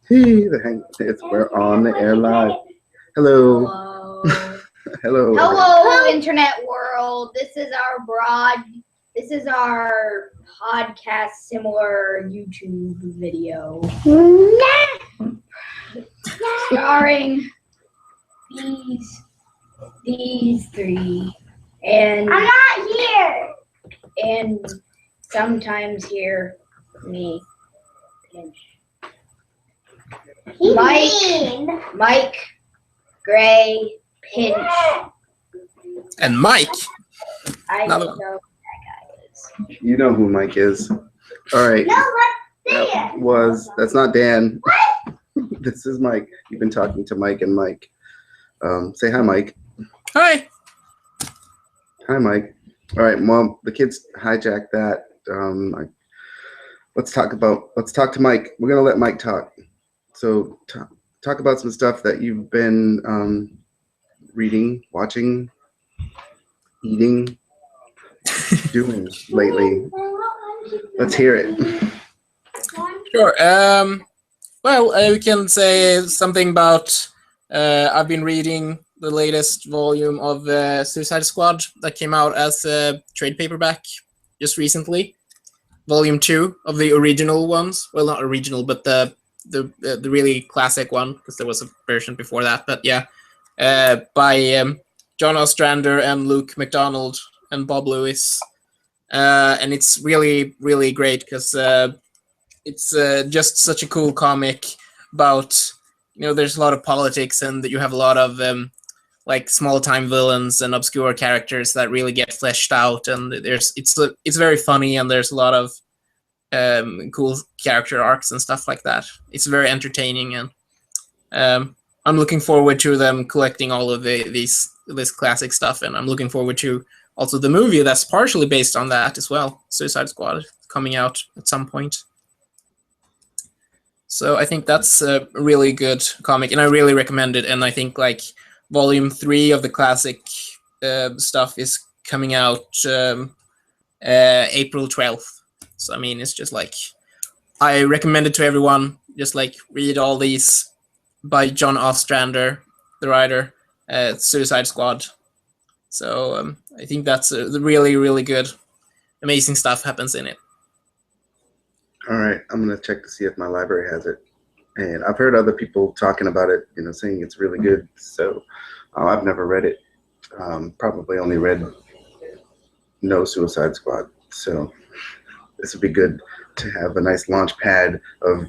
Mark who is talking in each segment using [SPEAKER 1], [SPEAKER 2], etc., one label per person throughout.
[SPEAKER 1] We're on the air live. Hello.
[SPEAKER 2] Hello.
[SPEAKER 1] Hello.
[SPEAKER 2] Hello, internet world. This is our podcast similar YouTube video. Starring these three. And
[SPEAKER 3] I'm not here.
[SPEAKER 2] And sometimes here me. Mike, Gray, Pinch.
[SPEAKER 4] And Mike.
[SPEAKER 2] I don't know who that guy is.
[SPEAKER 1] You know who Mike is. All right.
[SPEAKER 3] No,
[SPEAKER 1] That's not Dan. This is Mike. You've been talking to Mike and Mike. Say hi, Mike.
[SPEAKER 4] Hi.
[SPEAKER 1] Hi, Mike. All right. Well, the kids hijacked that. Let's talk to Mike. We're gonna let Mike talk. So talk about some stuff that you've been reading, watching, eating, doing lately. Let's hear it.
[SPEAKER 4] Sure. Well, we can say something about. I've been reading the latest volume of Suicide Squad that came out as a trade paperback just recently. Volume 2 of the original ones. Well, not original, but the really classic one, because there was a version before that. But yeah, by John Ostrander and Luke McDonald and Bob Lewis, and it's really, really great because it's just such a cool comic about, there's a lot of politics and you have a lot of like small time villains and obscure characters that really get fleshed out, and it's very funny, and there's a lot of cool character arcs and stuff like that. It's very entertaining, and I'm looking forward to them collecting all of this classic stuff, and I'm looking forward to also the movie that's partially based on that as well, Suicide Squad, coming out at some point. So I think that's a really good comic, and I really recommend it. And I think like Volume 3 of the classic stuff is coming out April 12th. So I mean, it's just like, I recommend it to everyone. Just like read all these by John Ostrander, the writer, Suicide Squad. So I think that's really, really good. Amazing stuff happens in it.
[SPEAKER 1] All right, I'm gonna check to see if my library has it, and I've heard other people talking about it, saying it's really good. So I've never read it. Probably only read No Suicide Squad. So this would be good to have a nice launch pad of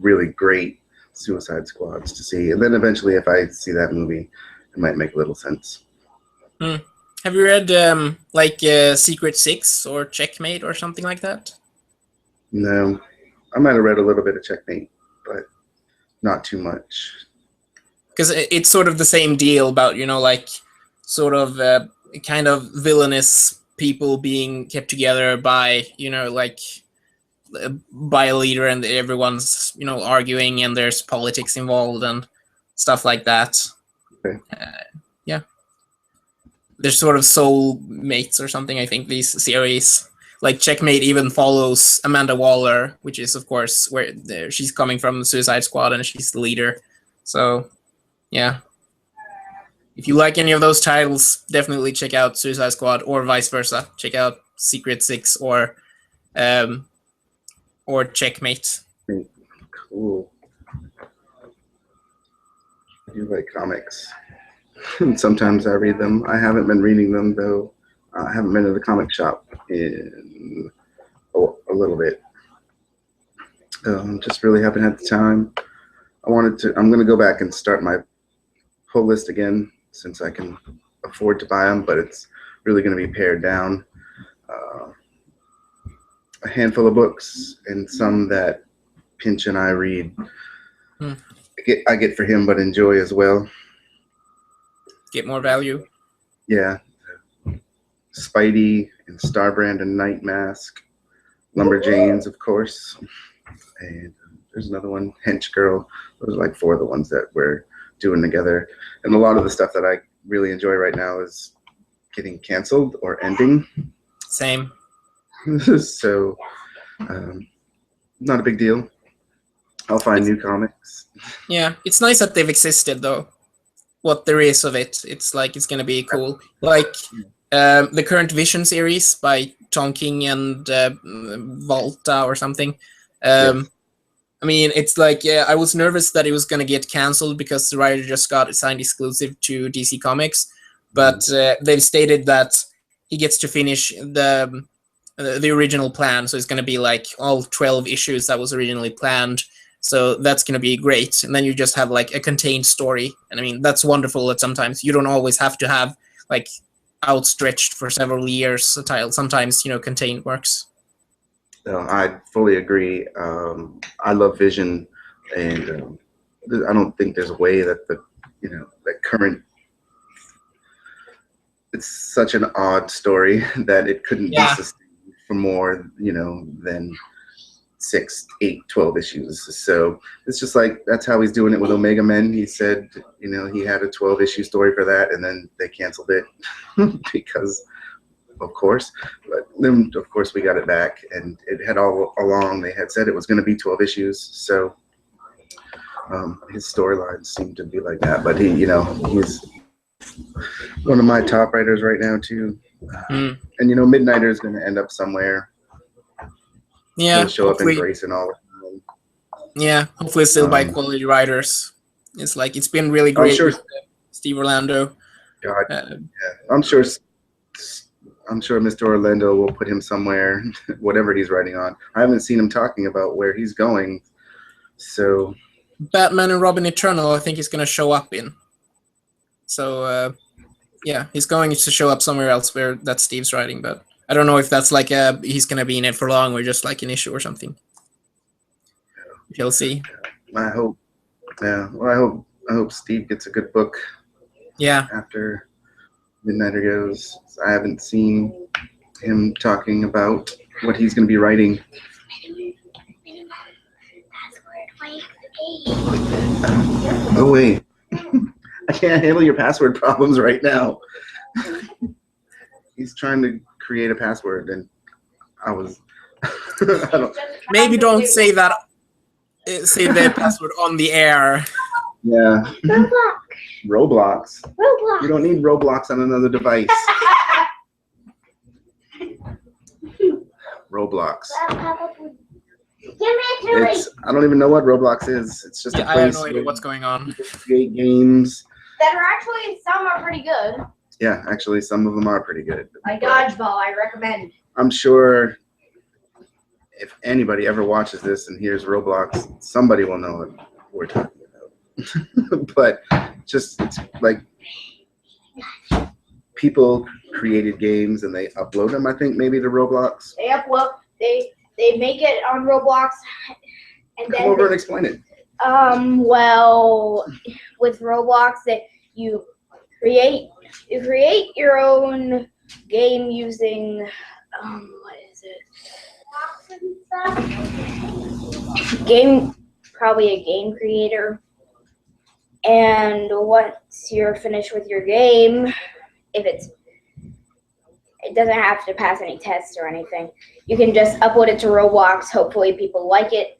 [SPEAKER 1] really great Suicide Squads to see, and then eventually, if I see that movie, it might make a little sense.
[SPEAKER 4] Have you read like Secret Six or Checkmate or something like that?
[SPEAKER 1] No, I might have read a little bit of Checkmate, but not too much.
[SPEAKER 4] Because it's sort of the same deal about, like sort of kind of villainous people being kept together by, like by a leader, and everyone's, arguing, and there's politics involved and stuff like that.
[SPEAKER 1] Okay.
[SPEAKER 4] Yeah. They're sort of soul mates or something, I think, these series. Like Checkmate even follows Amanda Waller, which is, of course, where she's coming from the Suicide Squad, and she's the leader. So, yeah. If you like any of those titles, definitely check out Suicide Squad, or vice versa. Check out Secret Six or Checkmate.
[SPEAKER 1] Cool. I do like comics. Sometimes I read them. I haven't been reading them, though. I haven't been to the comic shop in a little bit. Just really haven't had the time. I'm going to go back and start my pull list again, since I can afford to buy them, but it's really going to be pared down. A handful of books, and some that Pinch and I read. I get for him, but enjoy as well.
[SPEAKER 4] Get more value.
[SPEAKER 1] Yeah. Spidey and Starbrand and Night Mask, Lumberjanes, of course, and there's another one, Hench Girl. Those are like 4 of the ones that we're doing together. And a lot of the stuff that I really enjoy right now is getting canceled or ending.
[SPEAKER 4] Same.
[SPEAKER 1] So, not a big deal. I'll find new comics.
[SPEAKER 4] Yeah, it's nice that they've existed though. What there is of it, it's like it's gonna be cool. Like the current Vision series by Tom King and Volta or something.
[SPEAKER 1] Yes.
[SPEAKER 4] I mean, it's like I was nervous that it was gonna get canceled because the writer just got signed exclusive to DC Comics, but they've stated that he gets to finish the original plan, so it's gonna be like all 12 issues that was originally planned. So that's going to be great. And then you just have like a contained story. And I mean, that's wonderful that sometimes you don't always have to have like outstretched for several years a title. Sometimes, contained works.
[SPEAKER 1] I fully agree. I love Vision, and I don't think there's a way that that current, it's such an odd story that it couldn't be sustained for more, than 6, 8, 12 issues. So it's just like that's how he's doing it with Omega Men. He said, he had a 12-issue story for that, and then they canceled it because, of course. But then, of course, we got it back, and it had all along. They had said it was going to be 12 issues. So his storylines seem to be like that. But he's one of my top writers right now too. And Midnighter is going to end up somewhere.
[SPEAKER 4] Yeah,
[SPEAKER 1] he'll show up in Grace and all the time.
[SPEAKER 4] Yeah, hopefully still by quality writers. It's like it's been really great with Steve Orlando.
[SPEAKER 1] God, I'm sure Mr. Orlando will put him somewhere, whatever he's writing on. I haven't seen him talking about where he's going. So
[SPEAKER 4] Batman and Robin Eternal, I think he's going to show up in. So he's going to show up somewhere else where that's Steve's writing, but I don't know if that's like he's going to be in it for long or just like an issue or something. You'll see.
[SPEAKER 1] I hope. Yeah. Well, I hope Steve gets a good book.
[SPEAKER 4] Yeah.
[SPEAKER 1] After Midnighter goes, I haven't seen him talking about what he's going to be writing. Oh wait, I can't handle your password problems right now. He's trying to create a password, and I was.
[SPEAKER 4] Maybe don't say that. Say the password on the air.
[SPEAKER 1] Yeah.
[SPEAKER 3] Roblox.
[SPEAKER 1] Roblox. You don't need Roblox on another device. Roblox. I don't even know what Roblox is. It's just a place
[SPEAKER 4] I have no idea what's going on.
[SPEAKER 1] Create games.
[SPEAKER 2] That are actually, some are pretty good.
[SPEAKER 1] Yeah, actually, some of them are pretty good.
[SPEAKER 2] Like Dodgeball, I recommend.
[SPEAKER 1] I'm sure if anybody ever watches this and hears Roblox, somebody will know what we're talking about. But just like people created games and they upload them, I think, maybe to Roblox.
[SPEAKER 2] They upload, they make it on Roblox, and then
[SPEAKER 1] come over and explain it.
[SPEAKER 2] Well, with Roblox, that you create your own game using what is it? Game, probably a game creator. And once you're finished with your game, it doesn't have to pass any tests or anything. You can just upload it to Roblox. Hopefully, people like it,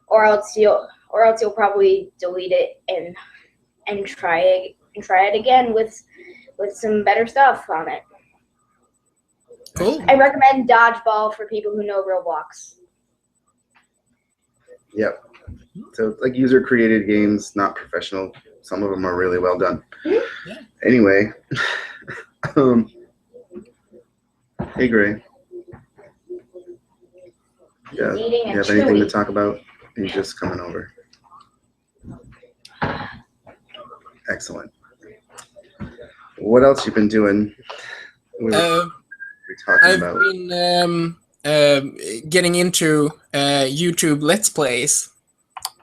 [SPEAKER 2] or else you'll probably delete it and try it again with some better stuff on it.
[SPEAKER 4] Cool.
[SPEAKER 2] I recommend Dodgeball for people who know Roblox.
[SPEAKER 1] Yep. So like user created games, not professional. Some of them are really well done.
[SPEAKER 4] Yeah.
[SPEAKER 1] Anyway, hey Gray. Yeah.
[SPEAKER 2] Eating
[SPEAKER 1] You
[SPEAKER 2] a
[SPEAKER 1] have anything to
[SPEAKER 2] chewy.
[SPEAKER 1] talk about? He's just coming over. Excellent. What else you been doing? What are we talking
[SPEAKER 4] I've
[SPEAKER 1] about?
[SPEAKER 4] been getting into YouTube Let's Plays,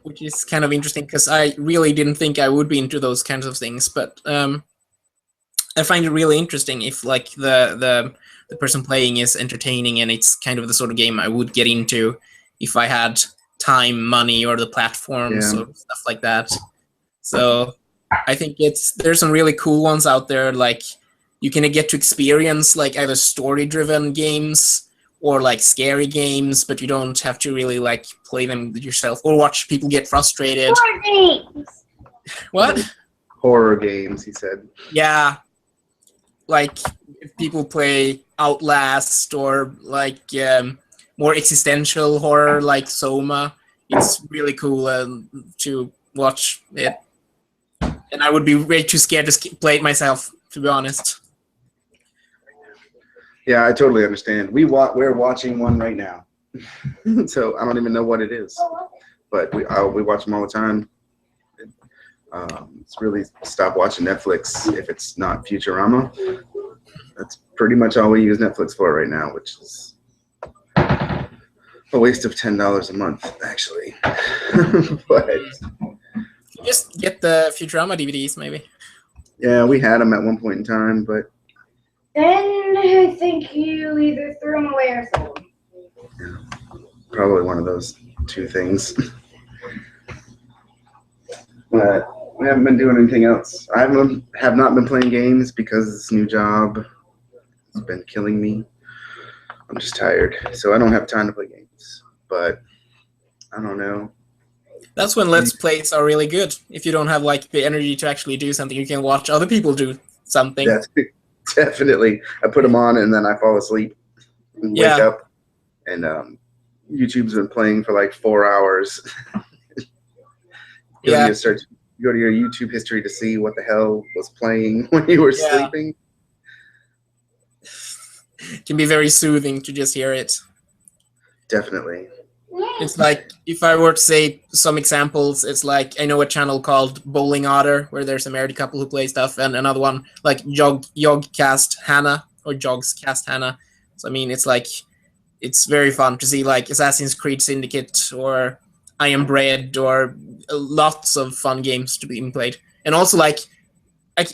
[SPEAKER 4] which is kind of interesting because I really didn't think I would be into those kinds of things, but I find it really interesting if like the person playing is entertaining and it's kind of the sort of game I would get into if I had time, money, or the platforms or stuff like that. So I think there's some really cool ones out there. Like you can get to experience like either story-driven games or like scary games, but you don't have to really like play them yourself or watch people get frustrated.
[SPEAKER 2] Horror games.
[SPEAKER 4] What?
[SPEAKER 1] Horror games, he said.
[SPEAKER 4] Yeah, like if people play Outlast or like more existential horror like Soma, it's really cool to watch it. And I would be way too scared to play it myself, to be honest.
[SPEAKER 1] Yeah, I totally understand. We're watching one right now, so I don't even know what it is, but we watch them all the time. It's really stop watching Netflix if it's not Futurama. That's pretty much all we use Netflix for right now, which is a waste of $10 a month, actually. But
[SPEAKER 4] Just get the Futurama DVDs, maybe.
[SPEAKER 1] yeah, we had them at one point in time, but
[SPEAKER 2] Then I think you either threw them away or sold them.
[SPEAKER 1] yeah, probably one of those two things. But we haven't been doing anything else. I have not been playing games because this new job has been killing me. I'm just tired, so I don't have time to play games. But I don't know.
[SPEAKER 4] That's when Let's Plays are really good. If you don't have like the energy to actually do something, you can watch other people do something.
[SPEAKER 1] That's definitely. I put them on and then I fall asleep and wake up, and YouTube's been playing for like 4 hours. You go to your YouTube history to see what the hell was playing when you were sleeping.
[SPEAKER 4] It can be very soothing to just hear it.
[SPEAKER 1] Definitely.
[SPEAKER 4] It's like, if I were to say some examples, it's like, I know a channel called Bowling Otter, where there's a married couple who play stuff, and another one, like Yogcast Hannah, or Jogscast Hannah. So, I mean, it's like, it's very fun to see, like, Assassin's Creed Syndicate, or I Am Bread, or lots of fun games to be played. And also, like,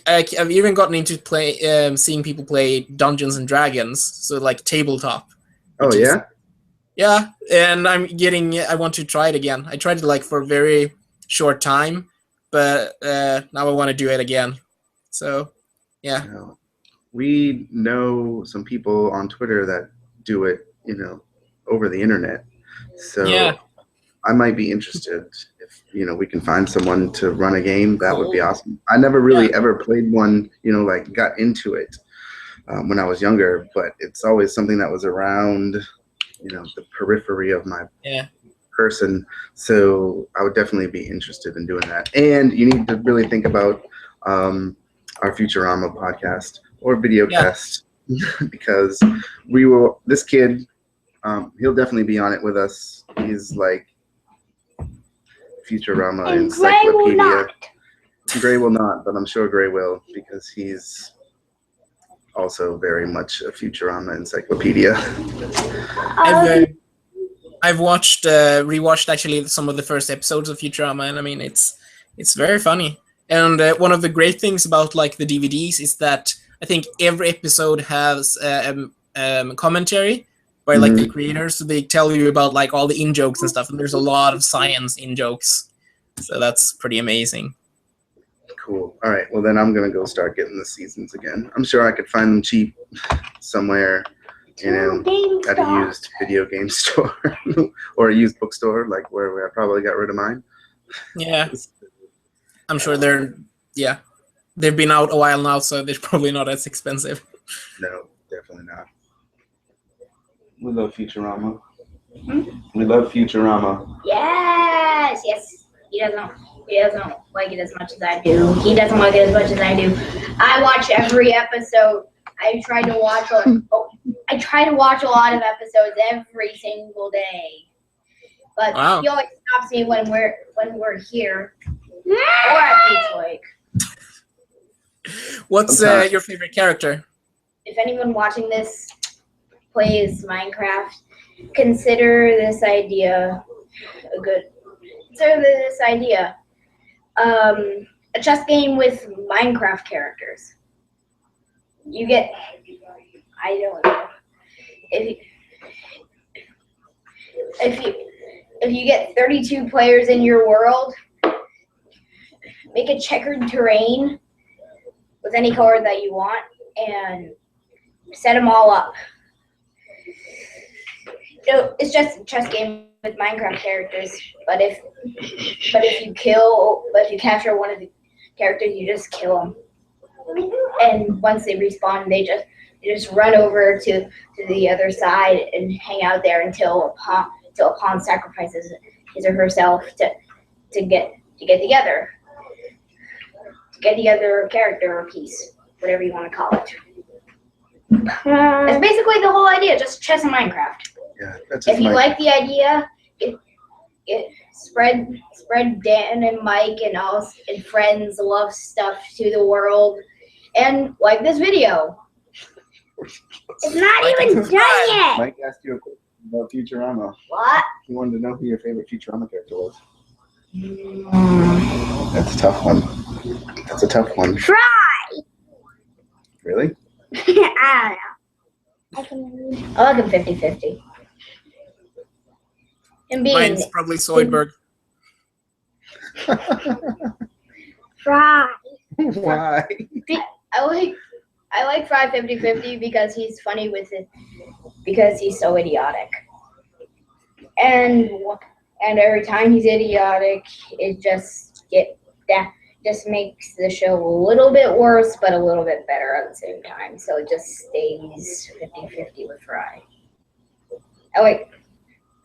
[SPEAKER 4] I've even gotten into seeing people play Dungeons and Dragons, so, like, tabletop.
[SPEAKER 1] Oh, yeah?
[SPEAKER 4] Yeah, and I want to try it again. I tried it like for a very short time, but now I want to do it again. So, yeah.
[SPEAKER 1] We know some people on Twitter that do it, over the internet. So
[SPEAKER 4] yeah.
[SPEAKER 1] I might be interested if, we can find someone to run a game. That would be awesome. I never really ever played one, like got into it when I was younger, but it's always something that was around the periphery of my person. So I would definitely be interested in doing that. And you need to really think about our Futurama podcast or videocast because this kid, he'll definitely be on it with us. He's like Futurama
[SPEAKER 2] And
[SPEAKER 1] encyclopedia. Gray will not, but I'm sure Gray will because he's also very much a Futurama encyclopedia.
[SPEAKER 4] I've rewatched actually some of the first episodes of Futurama, and I mean it's very funny. And one of the great things about like the DVDs is that I think every episode has commentary by like the creators, so they tell you about like all the in jokes and stuff. And there's a lot of science in jokes, so that's pretty amazing.
[SPEAKER 1] Cool. All right. Well, then I'm going to go start getting the seasons again. I'm sure I could find them cheap somewhere, at a used video game store or a used bookstore, like where I probably got rid of mine.
[SPEAKER 4] Yeah. I'm sure they've been out a while now, so they're probably not as expensive.
[SPEAKER 1] No, definitely not. We love Futurama. We love Futurama.
[SPEAKER 2] Yes. He doesn't like it as much as I do. He doesn't like it as much as I do. I watch every episode. I try to watch a lot of episodes every single day. But he always stops me when we're here or at Detroit.
[SPEAKER 4] What's your favorite character?
[SPEAKER 2] If anyone watching this plays Minecraft, consider this idea a chess game with Minecraft characters. You get, I don't know, if you get 32 players in your world, make a checkered terrain with any color that you want and set them all up. it's just a chess game with Minecraft characters. But if you capture one of the characters, you just kill them. And once they respawn, they just run over to the other side and hang out there until a pawn sacrifices his or herself to get together. To get together a character or piece, whatever you want to call it. That's basically the whole idea, just chess and Minecraft.
[SPEAKER 1] Yeah, that's
[SPEAKER 2] If you like the idea, spread Dan and Mike and friends love stuff to the world, and like this video.
[SPEAKER 3] It's not even done yet.
[SPEAKER 1] Mike asked you a question about Futurama.
[SPEAKER 2] What?
[SPEAKER 1] He wanted to know who your favorite Futurama character was. That's a tough one. That's a tough one.
[SPEAKER 3] Try.
[SPEAKER 1] Really?
[SPEAKER 3] I don't know.
[SPEAKER 2] I like him 50-50. And being
[SPEAKER 4] Mine's probably Zoidberg.
[SPEAKER 3] Try.
[SPEAKER 1] Why?
[SPEAKER 2] I like Fry 50-50 because he's funny with it, because he's so idiotic. And every time he's idiotic, it just makes the show a little bit worse, but a little bit better at the same time. So it just stays 50-50 with Fry.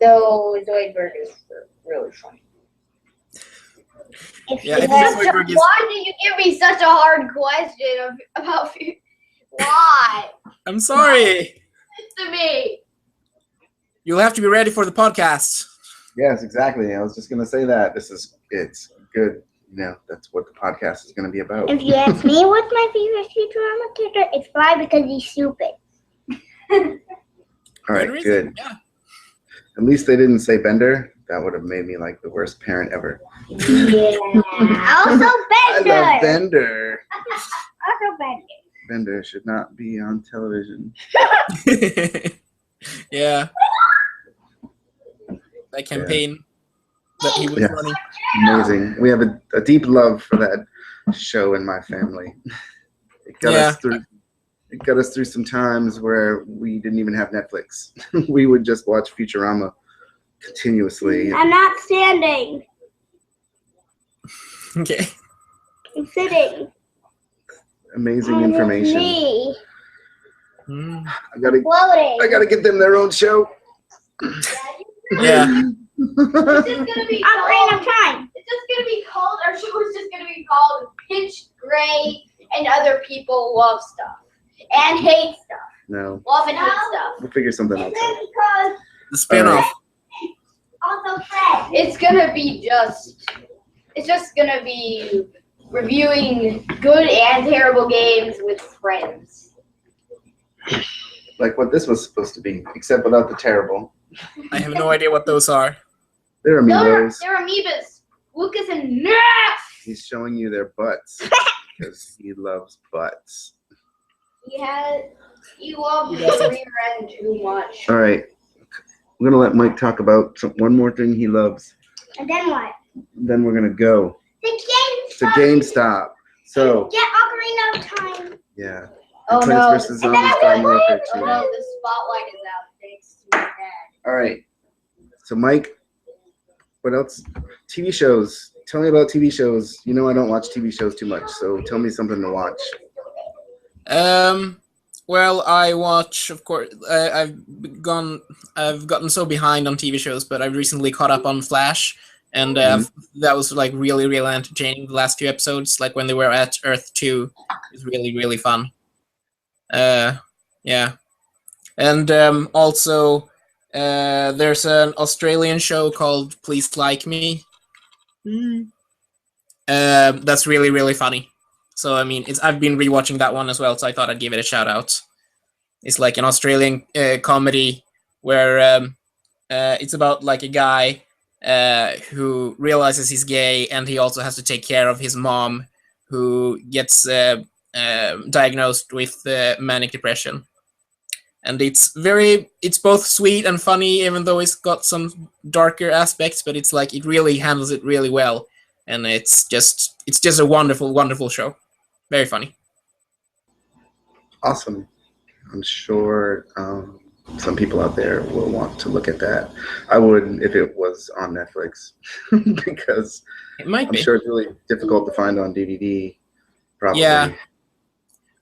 [SPEAKER 2] Though Zoidberg is really funny.
[SPEAKER 4] Yeah, I think Zoidberg is.
[SPEAKER 2] Why did you give me such a hard question about why?
[SPEAKER 4] I'm sorry.
[SPEAKER 2] To me.
[SPEAKER 4] You'll have to be ready for the podcast.
[SPEAKER 1] Yes, exactly. I was just gonna say that. It's good. You know, that's what the podcast is gonna be about.
[SPEAKER 3] If you ask me what's my favorite Futurama character, it's Fly because he's stupid.
[SPEAKER 1] All right,
[SPEAKER 4] reason.
[SPEAKER 1] good.
[SPEAKER 4] Yeah.
[SPEAKER 1] At least they didn't say Bender. That would have made me like the worst parent ever.
[SPEAKER 3] Yeah. Also
[SPEAKER 1] I
[SPEAKER 3] Bender.
[SPEAKER 1] love Bender.
[SPEAKER 3] Also Bender.
[SPEAKER 1] Bender should not be on television.
[SPEAKER 4] Yeah. That campaign that he was
[SPEAKER 1] Yeah.
[SPEAKER 4] running.
[SPEAKER 1] Amazing. We have a deep love for that show in my family. It got us through some times where we didn't even have Netflix. We would just watch Futurama continuously.
[SPEAKER 3] I'm not standing.
[SPEAKER 4] Okay.
[SPEAKER 3] I'm sitting.
[SPEAKER 1] Amazing
[SPEAKER 3] On his
[SPEAKER 1] information.
[SPEAKER 3] knee.
[SPEAKER 4] Mm.
[SPEAKER 3] Floating.
[SPEAKER 1] I gotta give them their own show.
[SPEAKER 4] Yeah.
[SPEAKER 2] It's just gonna be
[SPEAKER 3] Ocarina of Time.
[SPEAKER 2] It's just gonna be called. Our show is just gonna be called Pitch Gray and Other People Love Stuff and Hate Stuff.
[SPEAKER 1] No,
[SPEAKER 2] Love and hate stuff.
[SPEAKER 1] we'll figure something else out.
[SPEAKER 3] Because
[SPEAKER 4] The spin-off.
[SPEAKER 3] also Fred.
[SPEAKER 2] It's gonna be it's just gonna be reviewing good and terrible games with friends.
[SPEAKER 1] Like what this was supposed to be, except without the terrible.
[SPEAKER 4] I have no idea what those are.
[SPEAKER 1] They're amoebas.
[SPEAKER 2] They're amoebas. Lucas and Max.
[SPEAKER 1] He's showing you their butts because he loves butts.
[SPEAKER 2] He loves the rear end too much.
[SPEAKER 1] All right, I'm gonna let Mike talk about one more thing he loves.
[SPEAKER 3] And then what?
[SPEAKER 1] Then we're gonna go
[SPEAKER 3] The
[SPEAKER 1] to GameStop. So
[SPEAKER 3] Get Ocarina of Time.
[SPEAKER 1] yeah,
[SPEAKER 2] Oh
[SPEAKER 1] Plants
[SPEAKER 2] no!
[SPEAKER 1] vs. Zombies Garden Warfare 2.
[SPEAKER 2] Oh no! The spotlight is out. Thanks to my dad.
[SPEAKER 1] All right. So Mike, what else? TV shows. Tell me about TV shows. You know I don't watch TV shows too much, so tell me something to watch.
[SPEAKER 4] Well, I watch, of course. I've gotten so behind on TV shows, but I recently caught up on Flash, and that was like really, really entertaining. The last few episodes, like when they were at Earth 2, was really, really fun. Yeah, and also there's an Australian show called Please Like Me. That's really, really funny. So I mean, I've been rewatching that one as well, so I thought I'd give it a shout out. It's like an Australian comedy where it's about like a guy who realizes he's gay, and he also has to take care of his mom, who gets diagnosed with manic depression. And it's both sweet and funny, even though it's got some darker aspects. But it's like it really handles it really well, and it's just a wonderful, wonderful show. Very funny.
[SPEAKER 1] Awesome. I'm sure some people out there will want to look at that. I would if it was on Netflix because
[SPEAKER 4] It might
[SPEAKER 1] I'm
[SPEAKER 4] be.
[SPEAKER 1] sure it's really difficult to find on DVD. Probably.
[SPEAKER 4] Yeah.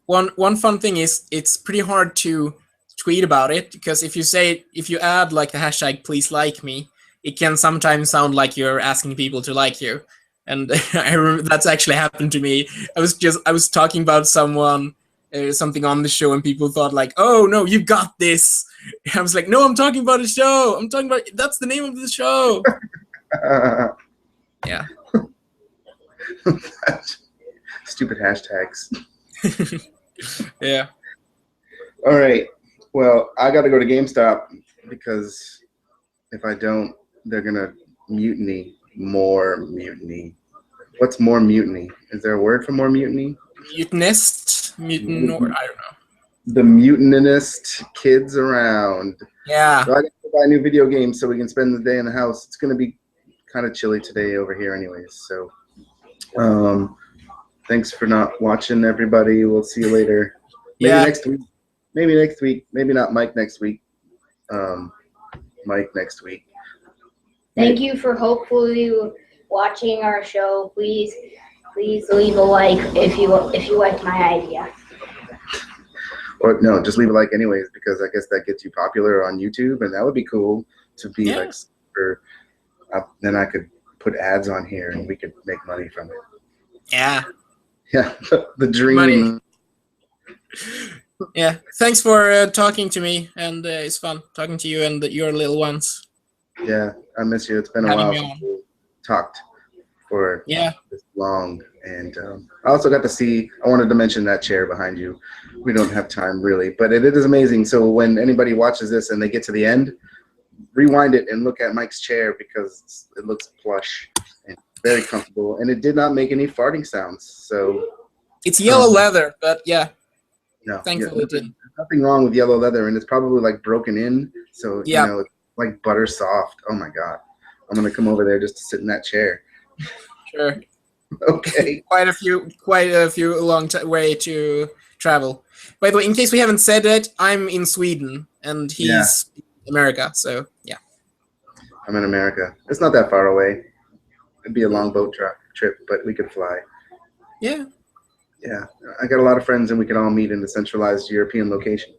[SPEAKER 4] One fun thing is it's pretty hard to tweet about it because if you add like the hashtag please like me, it can sometimes sound like you're asking people to like you. And I remember that's actually happened to me. I was talking about someone something on the show and people thought like, oh no, you got this. I was like, no, I'm talking about a show. I'm talking about that's the name of the show. Yeah.
[SPEAKER 1] Stupid hashtags.
[SPEAKER 4] Yeah.
[SPEAKER 1] All right. Well, I got to go to GameStop because if I don't, they're gonna mutiny. More mutiny. What's more mutiny? Is there a word for more mutiny?
[SPEAKER 4] Mutinist, mutant, or I don't know.
[SPEAKER 1] The mutinist kids around.
[SPEAKER 4] Yeah.
[SPEAKER 1] So I got to buy a new video game so we can spend the day in the house. It's gonna be kind of chilly today over here, anyways. So, thanks for not watching, everybody. We'll see you later. Maybe next week. Maybe next week. Maybe not Mike next week. Mike next week.
[SPEAKER 2] Thank you for hopefully watching our show. Please leave a like if you like my idea.
[SPEAKER 1] Or no, just leave a like anyways because I guess that gets you popular on YouTube, and that would be cool to be like. Then I could put ads on here, and we could make money from it.
[SPEAKER 4] Yeah.
[SPEAKER 1] Yeah, the dream.
[SPEAKER 4] Money. Yeah. Thanks for talking to me, and it's fun talking to you and your little ones.
[SPEAKER 1] Yeah, I miss you. It's been a while since we talked for this long. And I also got to see, I wanted to mention that chair behind you. We don't have time really, but it is amazing. So when anybody watches this and they get to the end, rewind it and look at Mike's chair because it looks plush and very comfortable. And it did not make any farting sounds. So
[SPEAKER 4] it's yellow leather, but yeah.
[SPEAKER 1] No,
[SPEAKER 4] thankfully it didn't.
[SPEAKER 1] Nothing wrong with yellow leather, and it's probably like broken in. So
[SPEAKER 4] yeah.
[SPEAKER 1] You know, it's like butter soft. Oh my god, I'm gonna come over there just to sit in that chair.
[SPEAKER 4] Sure.
[SPEAKER 1] Okay.
[SPEAKER 4] Quite a few long way to travel. By the way, in case we haven't said it, I'm in Sweden and he's in America. So yeah.
[SPEAKER 1] I'm in America. It's not that far away. It'd be a long boat trip, but we could fly.
[SPEAKER 4] Yeah.
[SPEAKER 1] Yeah, I got a lot of friends, and we can all meet in a centralized European location.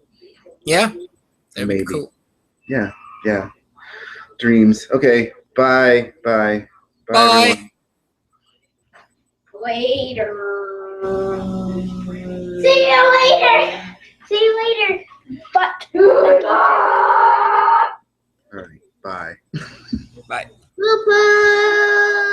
[SPEAKER 4] Yeah, that'd
[SPEAKER 1] maybe.
[SPEAKER 4] Be cool.
[SPEAKER 1] Yeah, yeah. Dreams. Okay. Bye. Bye.
[SPEAKER 4] Bye.
[SPEAKER 2] Later.
[SPEAKER 3] See you later. See you later. But.
[SPEAKER 1] All right. Bye.
[SPEAKER 4] Bye.
[SPEAKER 3] Bye.